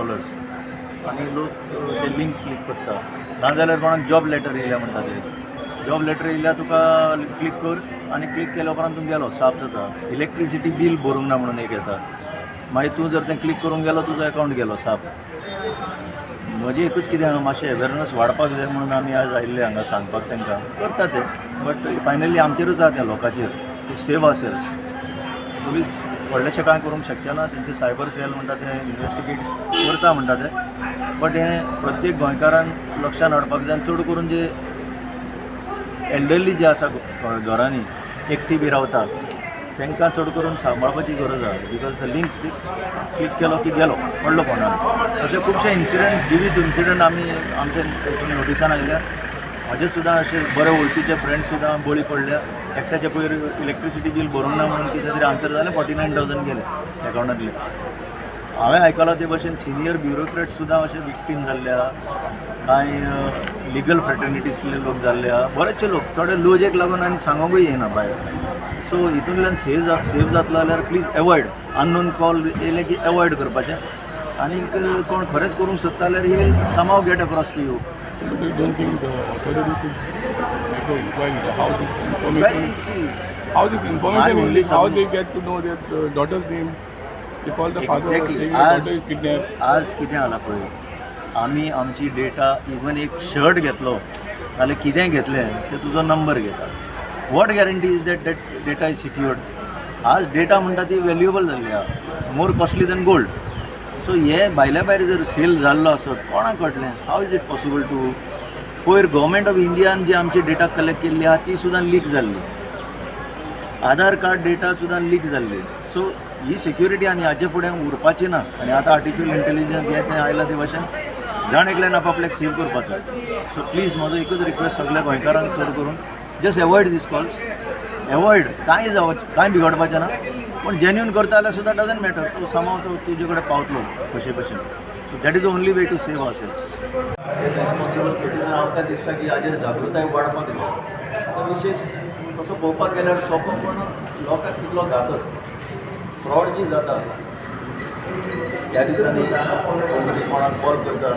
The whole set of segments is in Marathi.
कॉलर्स आनी लोक ते लिंक क्लिक करता नाजाल्यार कोणाक जॉब लेटर येयल्या म्हणटा ते जॉब लेटर येयल्या तुका क्लिक कर आनी क्लिक केल्या उपरांत तूं गेलो साफ जाता इलेक्ट्रिसिटी बील भरूंक ना म्हणून एक येता मागीर तूं जर तें क्लिक करूंक गेलो तुजो अकावंट गेलो साफ म्हजें एकूच कितें हांगा मातशें अवेरनस वाडपाक जाय म्हणून आमी आज आयिल्ले हांगा सांगपाक तांकां करता ते बट फायनली आमचेरूच आसा त्या लोकांचेर to save ourselves police व्हडलेशें कांय करूंक शकचे ना तेंचे सायबर सेल म्हणटा ते इन्वेस्टिगेट करता म्हणटा ते बट हें प्रत्येक गोंयकारान लक्षांत हाडपाक जाय चड करून जे एल्डरली जे आसा घरांनी एकटी बी रावता तांकां चड करून सांबाळपाची गरज आसा बिकॉज लिंक क्लिक केलो की गेलो पडलो फोनार अशे खुबशे इन्सिडंट जिवीत इन्सिडंट आमी आमच्या नोटिसान आयल्या म्हाजे सुद्दां अशे बरे वळखीचे फ्रेंड सुद्दां बळी पडल्या एकट्याचे पयर इलेक्ट्रिसिटी बील भरूंक ना म्हणून कितें तरी आन्सर जालें 49,000 गेले अकावंटांतले हांवें आयकलां ते भशेन सिनियर ब्युरोक्रेट सुद्दां अशे विक्टीम जाल्ल्या कांय लिगल फ्रेटर्निटींतले लोक जाल्ल्या बरेचशे लोक थोडे लॉजेक लागून आनी सांगोंकूय येना भायर सो हितूंतल्यान सेव जातलो जाल्यार प्लीज एवॉयड अननोन कॉल येयले की एवॉयड करपाचें आनी कोण खरेंच करूंक सोदता जाल्यार ही will somehow get across to you But you don't think the authorities should make an inquiry into how this information, only, how they get to know their daughter's name? They call the father saying the daughter is kidnapped. आज कितें जाला पळय आमी आमची डेटा इवन एक शर्ट घेतलो जाल्यार कितें घेतलें तें तुजो नंबर घेता what guarantee is that data is secured आज डेटा म्हणटा ती वॅल्युएबल जाल्ली आहा more costly than gold so हे भायल्या भायर जर सेल जाल्लो आसत कोणाक कळटलें हाव इज इट पॉसिबल टू पयर गव्हर्मेंट ऑफ इंडियान जी आमची डेटा कलेक्ट केल्ली आहा ती सुद्दां लीक जाल्ली आधार कार्ड डेटा सुद्दां लीक जाल्ली सो ही सिक्युरिटी आनी हाचे फुडें उरपाची ना आनी आतां आर्टिफिशियल इंटेलिजन्स हें तें आयलां ते भशेन जाण एकल्यान आपापल्याक सेव करपाचो सो प्लीज म्हजो एकूच रिक्वेस्ट सगळ्या गोंयकारांक चड करून जस्ट एवॉयड दीस कॉल्स एवॉयड कांय बिगडपाचें ना पण जेन्युन करता जाल्यार सुद्दां डजंट मॅटर तो समाव तो तुजे कडेन पावतलो कशें भशेन so that is the only way to save ourselves responsible citizen आमकां दिसता की हाजेर जागृताय वाडपाक जाय तो विशेश तसो पळोवपाक गेल्यार सोंपो पूण लोकांक कितलो घातक फ्रॉड जी जाता त्या दिसांनी कोणाक कॉल करता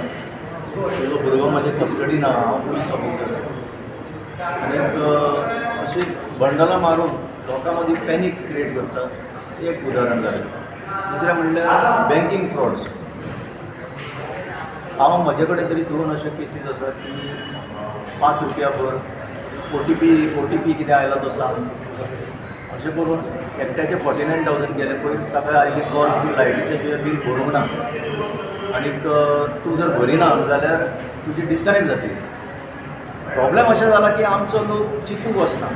तुजो भुरगो म्हाजे कस्टडीन आहा हांव पुलीस ऑफिसर आनी अशी बंडलां मारून लोकां मदीं पॅनीक क्रिएट करता एक उदाहरण जालें दुसरें म्हणल्यार बँकींग फ्रॉड्स हांव म्हजे कडेन तरी दोन अशे केसीस आसात की 5 रुपया भर OTP कितें आयला तो सांग अशें करून एकट्याचे 49,000 गेले पयर ताका आयली कॉल तूं लायटीचें तुवें बील भरूंक ना आनीक तूं जर भरिना जाल्यार तुजी डिस्कनेक्ट जातली प्रॉब्लेम अशें जाला की आमचो लोक चिंतूंक वचना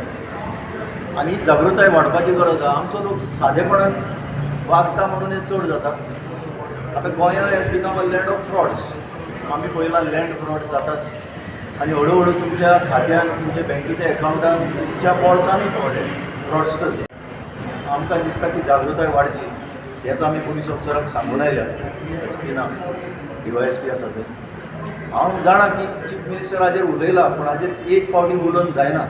आनी जागृताय वाडपाची गरज आहा आमचो लोक सादेपणान वागता म्हणून हें चड जाता आतां गोंयांत has become a land of frauds आमी पळयलां लँड फ्रॉड्स जाताच आनी हळू हळू तुमच्या खात्यान तुमच्या बँकेच्या एकावंटान तुमच्या पर्सांनी फ्रॉड्स्टर्स आमकां दिसता की जागृताय वाडची हेच आमी पुलीस ऑफिसराक सांगून आयल्या SP ना DYSP आसा ते हांव जाणा की चीफ मिनिस्टर हाजेर उलयला पूण हाजेर एक फावटी उलोवन जायना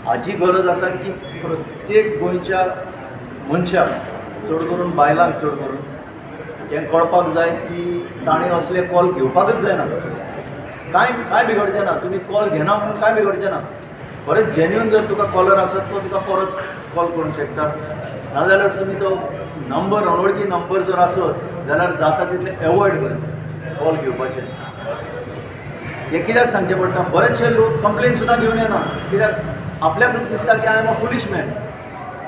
हाची गरज आसा की प्रत्येक गोंयच्या मनशाक चड करून बायलांक चड करून हें कळपाक जाय की ताणें असले कॉल घेवपाकच जायना कांय बिगडचें ना तुमी कॉल घेना म्हणून कांय बिगडचें ना खरेंच जेन्युन जर तुका कॉलर आसत तो तुका परत कॉल करूंक शकता नाजाल्यार तुमी तो नंबर अनवळखी नंबर जर आसत जाल्यार जाता तितले एवॉयड कर कॉल घेवपाचें हें कित्याक सांगचें पडटा बरेचशे लोक कंप्लेन सुद्दां घेवन येना कित्याक आपल्याकूच दिसता की आय एम अ फुलीश मॅन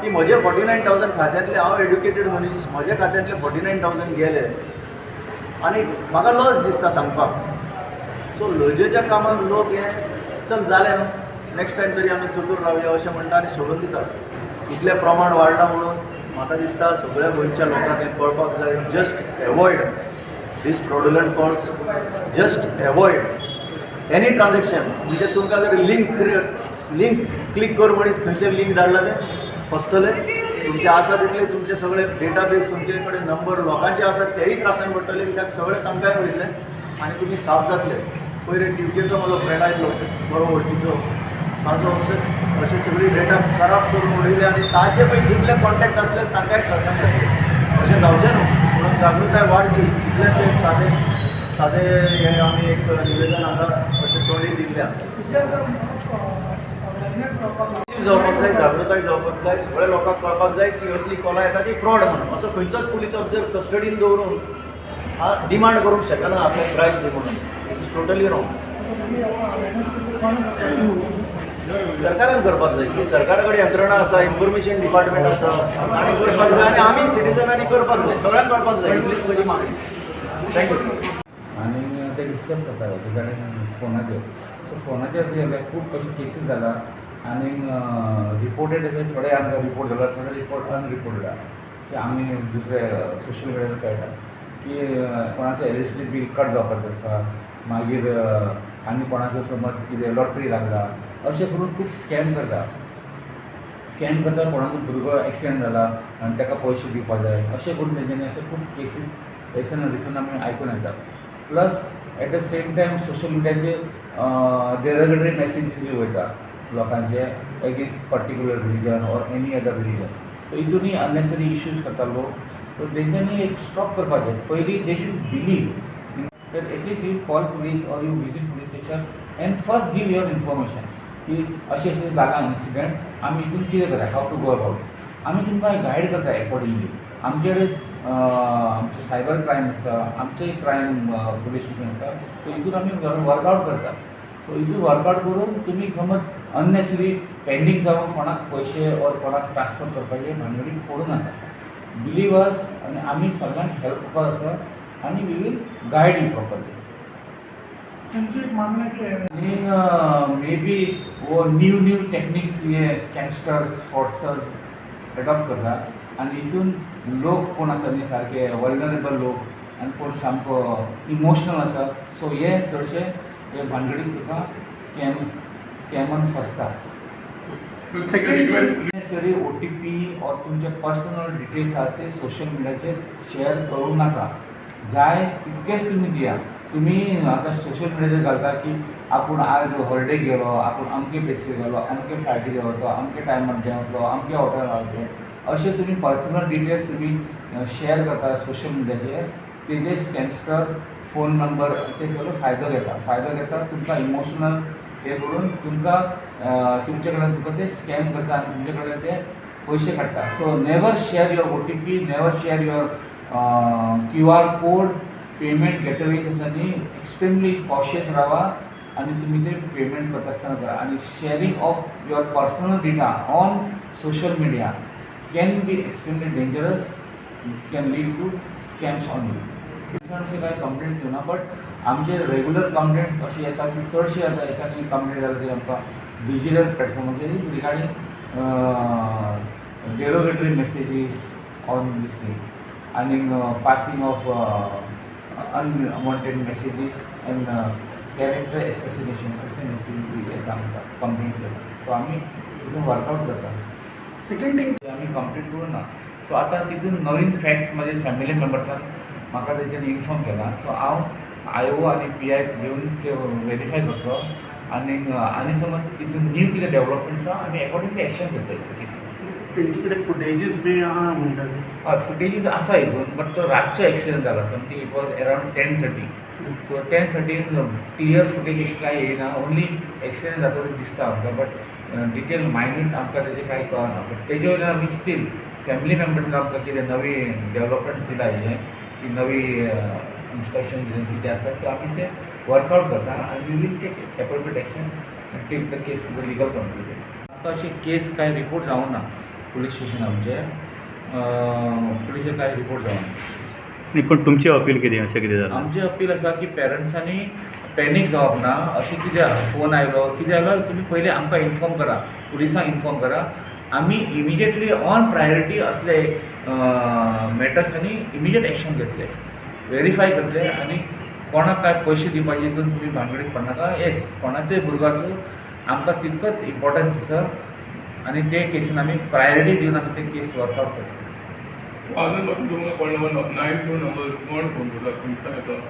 की म्हजे 49,000 खात्यांतले हांव एड्युकेटेड मनीस म्हज्या खात्यांतले 49,000 गेले आनी म्हाका लज दिसता सांगपाक सो लजेच्या कामाक लोक हें चल जालें न्हू नेक्स्ट टायम तरी आमी चतूर रावया अशें म्हणटा आनी सोडून दिता इतलें प्रमाण वाडलां म्हणून म्हाका दिसता सगळ्या गोंयच्या लोकांक हें कळपाक जाय just avoid this fraudulent calls just avoid any transaction म्हणजे तुमकां जर लिंक क्लिक कर म्हणीत खंयचें लिंक धाडलां तें फसतलें तुमचे आसा तितले तुमचे सगळे डेटाबेस तुमचे कडेन नंबर लोकांचे आसात तेही त्रासान पडटले कित्याक सगळें तांकांय वयतलें आनी तुमी साफ जातले पयर ड्युटीचो म्हजो फ्रेंड आयलो बरो वळखीचो ताजो अशें सगळी डेटा खराब करून उडयले आनी ताचे पळय जितले कॉन्टॅक्ट आसले तांकांय त्रासान जातले अशें जावचें न्हू जागृताय वाढची इतलेंच एक साधे हे आमी एक निवेदन हांगा अशें तोंडी दिल्लें आसा. जावपाक जाय, जागृताय जावपाक जाय, सगळ्या लोकांक कळपाक जाय की असली कला येता ती फ्रॉड म्हणून. असो खंयचोच पुलीस ऑफिसर कस्टडीन दवरून डिमांड करूंक शकना आपल्याक प्रायज दी म्हणून. It is totally wrong. सरकारान करपाक जाय. सी सरकारा कडेन यंत्रणा आसा, इन्फॉर्मेशन डिपार्टमेंट आसा, ताणी करपाक जाय आनी आमी सिटीजनांनी करपाक जाय. सगळ्यांक कळपाक जाय. इतलीच म्हजी मागणी. थँक्यू. आणि ते डिस्कस जाता तुझ्या कडेन फोनाचेर. सो फोनाचेर खूब अशे केसीस जाला आनी रिपोर्टेड थोडे आमकां रिपोर्ट जाला, थोडे रिपोर्ट अनरिपोर्टेड आहा. की आमी दुसरे सोशल मिडियार कळटा की कोणाचो इलेक्ट्रिसिटी बील कट जावपाचो आसा, मागीर आनी कोणाचो समज कितें लॉटरी लागला अशें करून खूब स्कॅम करता. स्कॅम करता कोणाचो भुरगो एक्सिडेंट जाला आनी ताका पयशे दिवपा जाय अशें करून तेंच्यांनी अशे खूब केसीस दिसून आमी आयकून येता. Plus at the same time social मिडियाचेर डेरोगेटरी मॅसेजीस बी वयता लोकांचे against particular religion or any other religion. So हितूनय अननेसेसरी इश्यूज करता लोक. सो तेंच्यांनी एक स्टॉप करपाचें. पयलीं they should believe that at least you call police or you visit police station and first give your information की अशें जालां इन्सिडेंट, आमी हितून कितें करा, हाव टू गो अबाउट. आमी तुमकां गायड करता अकॉर्डिंगली. आमचे कडेन आमचे सायबर क्रायम आसा, आमचे क्रायम पुलीस स्टेशन आसा. सो हितून आमी वर्कआवट करता. सो हितून वर्कआवट करून तुमी समज अननेसेसरी पेंडींग जावन कोणाक पयशे ऑर कोणाक ट्रान्सफर करपाचे भानगडी पडूं नाका. बिलीव अस आनी आमी सगळ्यांक हेल्प करपाक आसा आनी we will guide you properly. आणि मे बी वो न्यू टेक्निक्स हे स्कॅमस्टर्स फ्रॉडस्टर एडॉप्ट करतात आनी हितून लोक कोण आसा न्ही सारके वल्नरेबल लोक आनी कोण सामको इमोशनल आसा. सो हे चडशे हे भानगडीक तुका स्कॅमान फसता. नेसेसरी OTP ऑर तुमचे पर्सनल डिटेल्स आसा ते सोशल मिडियाचेर शेअर करूं नाका. जाय तितकेच तुमी दिया. तुमी आतां सोशल मिडियाचेर घालता की आपूण आज हॉलिडे गेलो, आपूण अमके प्लेसीर गेलो, अमके फ्लायटीर वता, अमके टायमार जेवतलो, अमके हॉटेलार वतलो, अशे तुमी पर्सनल डिटेल्स तुमी शेअर करता सोशल मिडियाचेर. तेजे स्कॅमस्टर फोन नंबर ते सगळो फायदो घेता तुमकां इमोशनल हे करून तुमकां तुमचे कडेन तुका ते स्कॅम करता आनी तुमचे कडेन ते पयशे काडटा. So never share your OTP, never share your QR code. Payment gateways आसा न्ही एक्स्ट्रीमली कॉशियस रावा आनी तुमी ते पेमेंट करता आसतना करा. आनी sharing of your personal data on social media can be extremely dangerous. It can lead to scams on you. अशे कांय कंप्लेंट्स येवना, बट आमचे रेगुलर कंप्लेंट्स अशे येता की चडशे आतां दिसांनी कंप्लेंट जाता ती आमकां डिजिटल प्लॅटफॉर्माचेर regarding derogatory messages on this thing आनी passing off unwanted messages and character assassination असे मेसेज येता आमकां कंप्लेंट्स येता. सो आमी तितून वर्कआवट करता. सेकंड थिंग आमी कंप्लीट करूं ना. सो आतां तितून नवीन फॅक्ट्स म्हाजे फॅमिली मेंबर्सान म्हाका तेजेर इन्फॉर्म केला. सो हांव IO आनी PI घेवन ते व्हेरीफाय करतलो आनी समज तितून न्यू कितें डेवलपमेंट आसा आमी अकॉर्डिंगली एक्शन घेतले केसी. तेंचे कडेन फुटेजीस बी आहा म्हणटाले. हय फुटेजीस आसा हितून, बट तो रातचो एक्सिडंट जाला something it was around 10:30. So 10:30 clear footage कांय येयना. ओन्ली एक्सिडंट जाता दिसता आमकां, बट डिटेल मायन्यूट आमकां तेजें कांय कळना. बट तेजे वयल्यान आमी स्टील फॅमिली मेंबर्सान आमकां कितें नवी डेवलपमेंट्स दिला हें की नवी इन्स्ट्रक्शन कितें आसा. सो आमी तें वर्कआवट करता आनी we will take appropriate action and take the case to the legal conclusion. आतां अशी केस कांय रिपोर्ट जावं ना पुलीस स्टेशन आमचे. पुलिशे कांय रिपोर्ट जावं ना. नाही पण तुमची अपील कितें अशें कितें जालें? आमची अपील आसा की पेरंट्सांनी पॅनीक जावप ना. अशें कितें फोन आयलो कितें आयलो तुमी पयलीं आमकां इन्फॉर्म करा, पुलिसांक इन्फॉर्म करा. आमी इमिजिएटली ऑन प्रायोरिटी असले मॅटर्सांनी इमिजिएट एक्शन घेतले, व्हेरीफाय करतले आनी कोणाक काय पयशे दिवपाचे हितून तुमी भानगडीक पडनाका. येस कोणाचोय भुरग्याचो आमकां तितकोच इम्पॉर्टन्स आसा आनी ते केसीन आमी प्रायोरिटी दिवन आमी ते केस वर्कआवट करता. आजून पासून तुमकां कॉल नंबर 92 नंबर कोण फोन करता पुलिसांक येता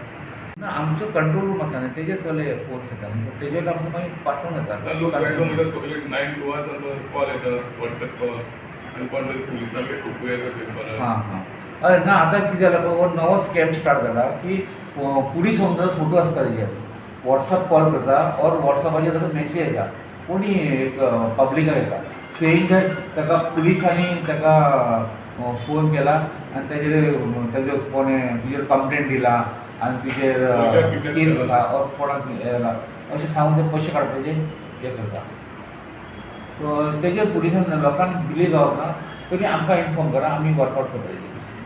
ना. आमचो कंट्रोल रूम आसा न्ही तेजेर सगळे फोन येता. तेजेर आमकां मागीर पासून येता. लोक मेळटा सगळे 92 आसा कॉल येता, WhatsApp कॉल आनी कोण तरी पुलिसांक खूब येता. हां हां हय ना आतां कितें जालां पळय हो नवो स्कॅम स्टार्ट जाला की पुलीस संस्थाचो फोटो आसता तेजेर वॉट्सअप कॉल करता और वॉट्सअपाचेर ताका मॅसेज येता कोणी एक पब्लिकाक येता सेईंग दॅट ताका पुलिसांनी ताका फोन केला आनी तेजेर कोणें तुजेर कंप्लेंट दिला आनी तुजेर केस आसा और कोणाक येला अशें सांगून ते पयशे काडपाचें हें करता सो तेजेर पुलिसान लोकांक बिलीव जावप ना तरी आमकां इन्फॉर्म करा आमी वर्कआवट करता